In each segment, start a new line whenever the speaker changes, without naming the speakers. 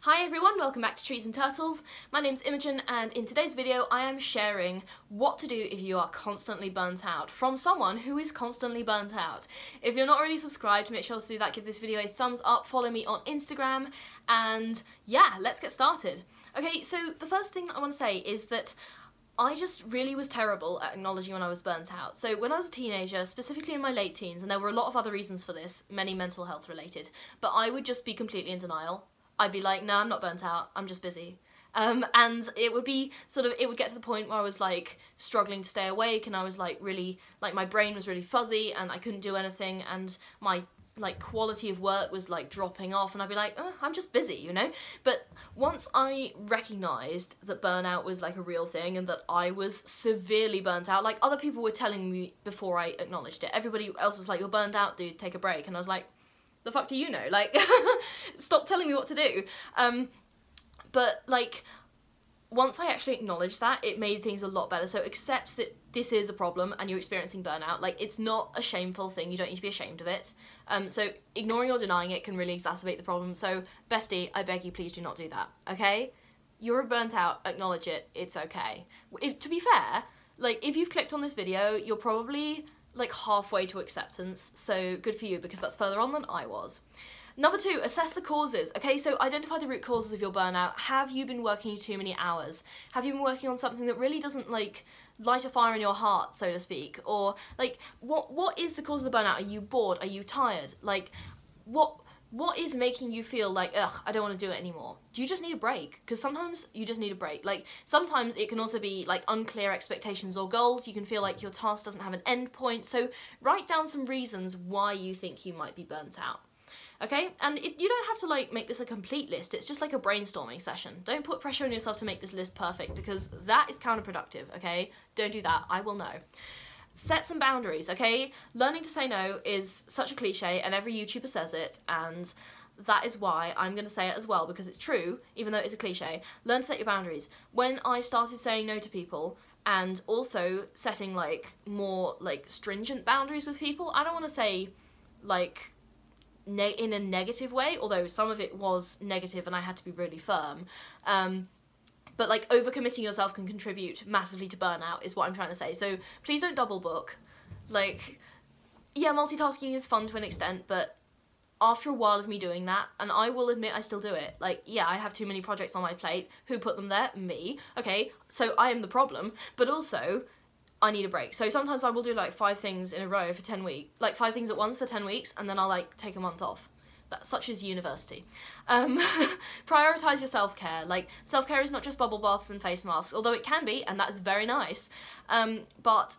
Hi everyone, welcome back to Trees and Turtles. My name's Imogen and in today's video I am sharing what to do if you are constantly burnt out from someone who is constantly burnt out. If you're not already subscribed, make sure to do that, give this video a thumbs up, follow me on Instagram, and yeah, let's get started. Okay, so the first thing I want to say is that I just really was terrible at acknowledging when I was burnt out. So when I was a teenager, specifically in my late teens, and there were a lot of other reasons for this, many mental health related, but I would just be completely in denial. I'd be like, no, I'm not burnt out, I'm just busy. And it would be it would get to the point where I was like struggling to stay awake and I was like really, like my brain was really fuzzy and I couldn't do anything and my like quality of work was like dropping off and I'd be like, oh, I'm just busy, you know? But once I recognised that burnout was like a real thing and that I was severely burnt out, like other people were telling me before I acknowledged it, everybody else was like, you're burned out, dude, take a break. And I was like, the fuck do you know? Like, stop telling me what to do. But like, once I actually acknowledged that, it made things a lot better. So accept that this is a problem and you're experiencing burnout. Like, it's not a shameful thing. You don't need to be ashamed of it. So ignoring or denying it can really exacerbate the problem. So bestie, I beg you, please do not do that, okay? You're burnt out, acknowledge it, it's okay. To be fair, like, if you've clicked on this video, you're probably like halfway to acceptance, so good for you because that's further on than I was. Number 2, assess the causes. Okay, so identify the root causes of your burnout. Have you been working too many hours? Have you been working on something that really doesn't like light a fire in your heart, so to speak? Or like, what is the cause of the burnout? Are you bored? Are you tired? Like, what is making you feel like, ugh, I don't want to do it anymore? Do you just need a break? Because sometimes you just need a break. Like, sometimes it can also be like unclear expectations or goals. You can feel like your task doesn't have an end point. So write down some reasons why you think you might be burnt out. Okay? And you don't have to like make this a complete list. It's just like a brainstorming session. Don't put pressure on yourself to make this list perfect because that is counterproductive, okay? Don't do that. I will know. Set some boundaries, okay? Learning to say no is such a cliche and every YouTuber says it, and that is why I'm going to say it as well because it's true, even though it's a cliche. Learn to set your boundaries. When I started saying no to people and also setting like more like stringent boundaries with people, I don't want to say like in a negative way, although some of it was negative and I had to be really firm. But like overcommitting yourself can contribute massively to burnout is what I'm trying to say. So please don't double book. Like, yeah, multitasking is fun to an extent, but after a while of me doing that, and I will admit I still do it, like, yeah, I have too many projects on my plate. Who put them there? Me. Okay, so I am the problem, but also I need a break. So sometimes I will do like 5 things in a row for 10 weeks, like 5 things at once for 10 weeks, and then I'll like take a month off. Such as university. Prioritise your self-care. Like, self-care is not just bubble baths and face masks, although it can be, and that is very nice. But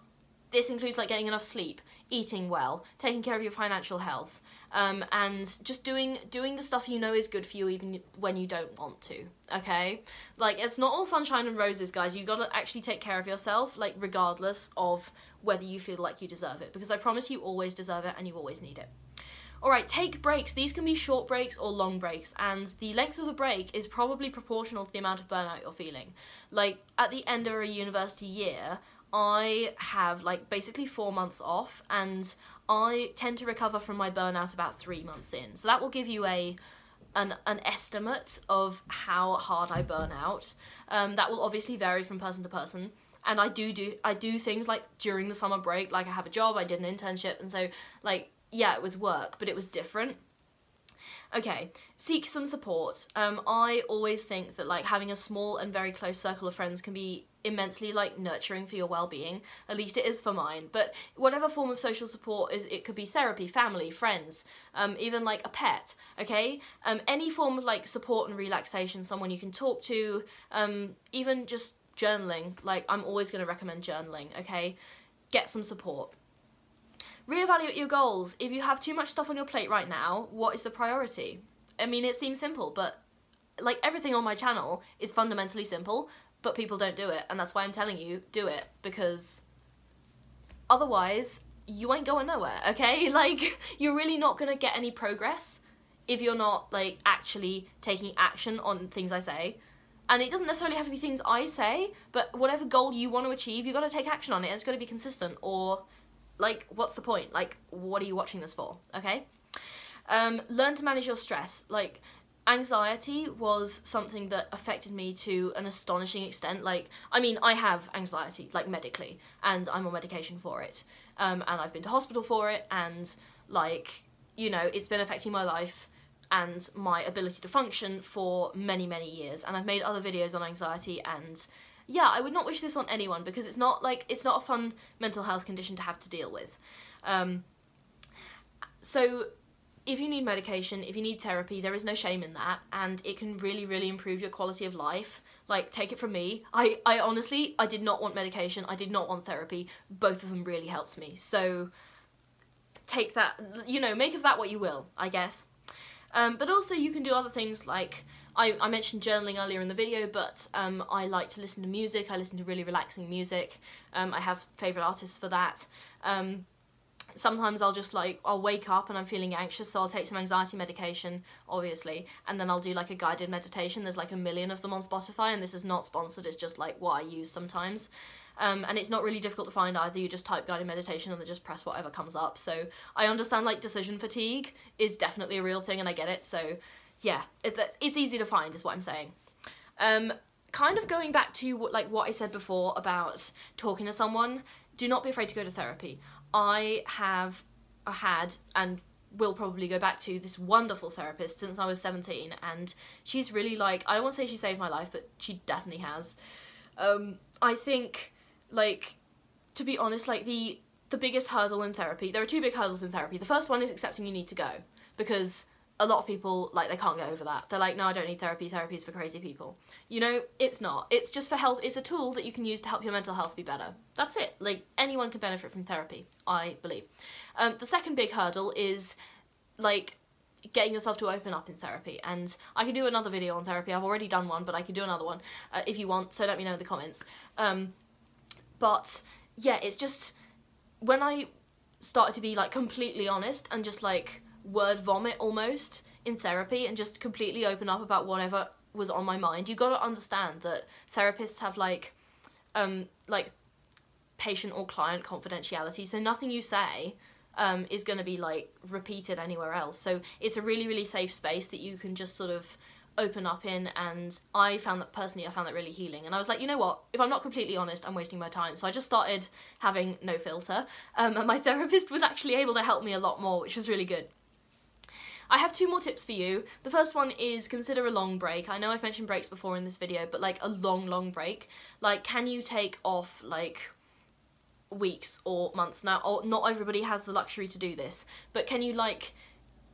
this includes like getting enough sleep, eating well, taking care of your financial health, and just doing the stuff you know is good for you even when you don't want to, okay? Like, it's not all sunshine and roses, guys. You gotta actually take care of yourself, like, regardless of whether you feel like you deserve it, because I promise you always deserve it and you always need it. Alright, take breaks. These can be short breaks or long breaks, and the length of the break is probably proportional to the amount of burnout you're feeling. Like, at the end of a university year, I have, like, basically 4 months off, and I tend to recover from my burnout about 3 months in. So that will give you an estimate of how hard I burn out. That will obviously vary from person to person. And I do things like during the summer break, like I have a job, I did an internship, and so, like, yeah, it was work, but it was different. Okay, seek some support. I always think that like having a small and very close circle of friends can be immensely like nurturing for your well-being. At least it is for mine. But whatever form of social support is, it could be therapy, family, friends, even like a pet, okay? Any form of like support and relaxation, someone you can talk to, even just journaling. Like, I'm always going to recommend journaling, okay? Get some support. Reevaluate your goals. If you have too much stuff on your plate right now, what is the priority? I mean, it seems simple, but like everything on my channel is fundamentally simple, but people don't do it, and that's why I'm telling you, do it, because otherwise you ain't going nowhere, okay? Like, you're really not gonna get any progress if you're not like actually taking action on things I say. And it doesn't necessarily have to be things I say, but whatever goal you want to achieve, you gotta take action on it, and it's gotta be consistent, or like, what's the point? Like, what are you watching this for, okay? Learn to manage your stress. Like, anxiety was something that affected me to an astonishing extent. Like, I mean, I have anxiety, like, medically, and I'm on medication for it, and I've been to hospital for it, and, like, you know, it's been affecting my life and my ability to function for many, many years, and I've made other videos on anxiety, and yeah, I would not wish this on anyone, because it's not, like, it's not a fun mental health condition to have to deal with. So if you need medication, if you need therapy, there is no shame in that, and it can really, really improve your quality of life. Like, take it from me, I honestly, I did not want medication, I did not want therapy, both of them really helped me, so take that, you know, make of that what you will, I guess. But also you can do other things, like, I mentioned journaling earlier in the video, but I like to listen to music, I listen to really relaxing music, I have favourite artists for that. Sometimes I'll just, like, I'll wake up and I'm feeling anxious, so I'll take some anxiety medication, obviously, and then I'll do, like, a guided meditation. There's, like, a million of them on Spotify, and this is not sponsored, it's just, like, what I use sometimes. And it's not really difficult to find either. You just type guided meditation and then just press whatever comes up. So I understand, like, decision fatigue is definitely a real thing, and I get it, so yeah, it's easy to find is what I'm saying. Kind of going back to what I said before about talking to someone, do not be afraid to go to therapy. I have had, and will probably go back to, this wonderful therapist since I was 17, and she's really, like, I don't want to say she saved my life, but she definitely has. I think, like, to be honest, like, the biggest hurdle in therapy, there are two big hurdles in therapy. The first one is accepting you need to go, because a lot of people, like, they can't get over that. They're like, no, I don't need therapy, therapy is for crazy people. You know, it's not. It's just for help. It's a tool that you can use to help your mental health be better. That's it. Like, anyone can benefit from therapy, I believe. The second big hurdle is, like, getting yourself to open up in therapy, and I could do another video on therapy. I've already done one, but I could do another one if you want, so let me know in the comments. But yeah, it's just, when I started to be, like, completely honest and just, like, word vomit almost in therapy and just completely open up about whatever was on my mind, you gotta understand that therapists have, like patient or client confidentiality, so nothing you say is going to be, like, repeated anywhere else. So it's a really, really safe space that you can just sort of open up in, and I found that really healing. And I was like, you know what, if I'm not completely honest, I'm wasting my time. So I just started having no filter, and my therapist was actually able to help me a lot more, which was really good. I have two more tips for you. The first one is consider a long break. I know I've mentioned breaks before in this video, but, like, a long break. Like, can you take off, like, weeks or months? Now, or not everybody has the luxury to do this, but can you, like,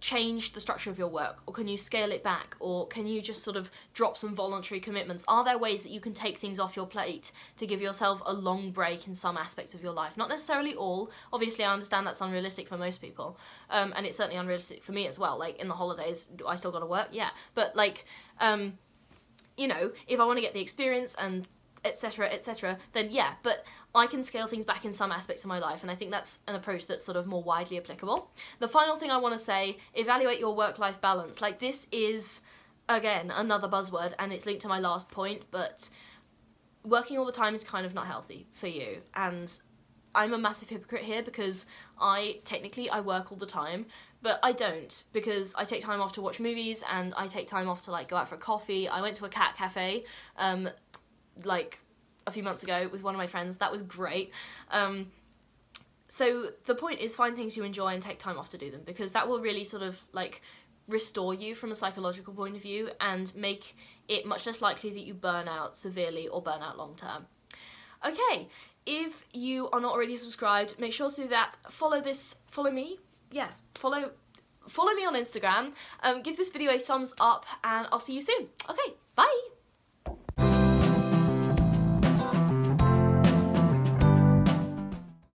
change the structure of your work, or can you scale it back, or can you just sort of drop some voluntary commitments? Are there ways that you can take things off your plate to give yourself a long break in some aspects of your life? Not necessarily all. Obviously, I understand that's unrealistic for most people, and it's certainly unrealistic for me as well. Like, in the holidays, do I still gotta work? Yeah, but, like, you know, if I want to get the experience and etc, then yeah, but I can scale things back in some aspects of my life, and I think that's an approach that's sort of more widely applicable. The final thing I want to say, evaluate your work-life balance. Like, this is, again, another buzzword, and it's linked to my last point, but working all the time is kind of not healthy for you, and I'm a massive hypocrite here, because technically I work all the time, but I don't, because I take time off to watch movies, and I take time off to, like, go out for a coffee. I went to a cat cafe, like, a few months ago with one of my friends. That was great. So the point is, find things you enjoy and take time off to do them, because that will really sort of, like, restore you from a psychological point of view and make it much less likely that you burn out severely or burn out long term. Okay, if you are not already subscribed, make sure to do that. Follow me on Instagram. Give this video a thumbs up, and I'll see you soon. Okay, bye.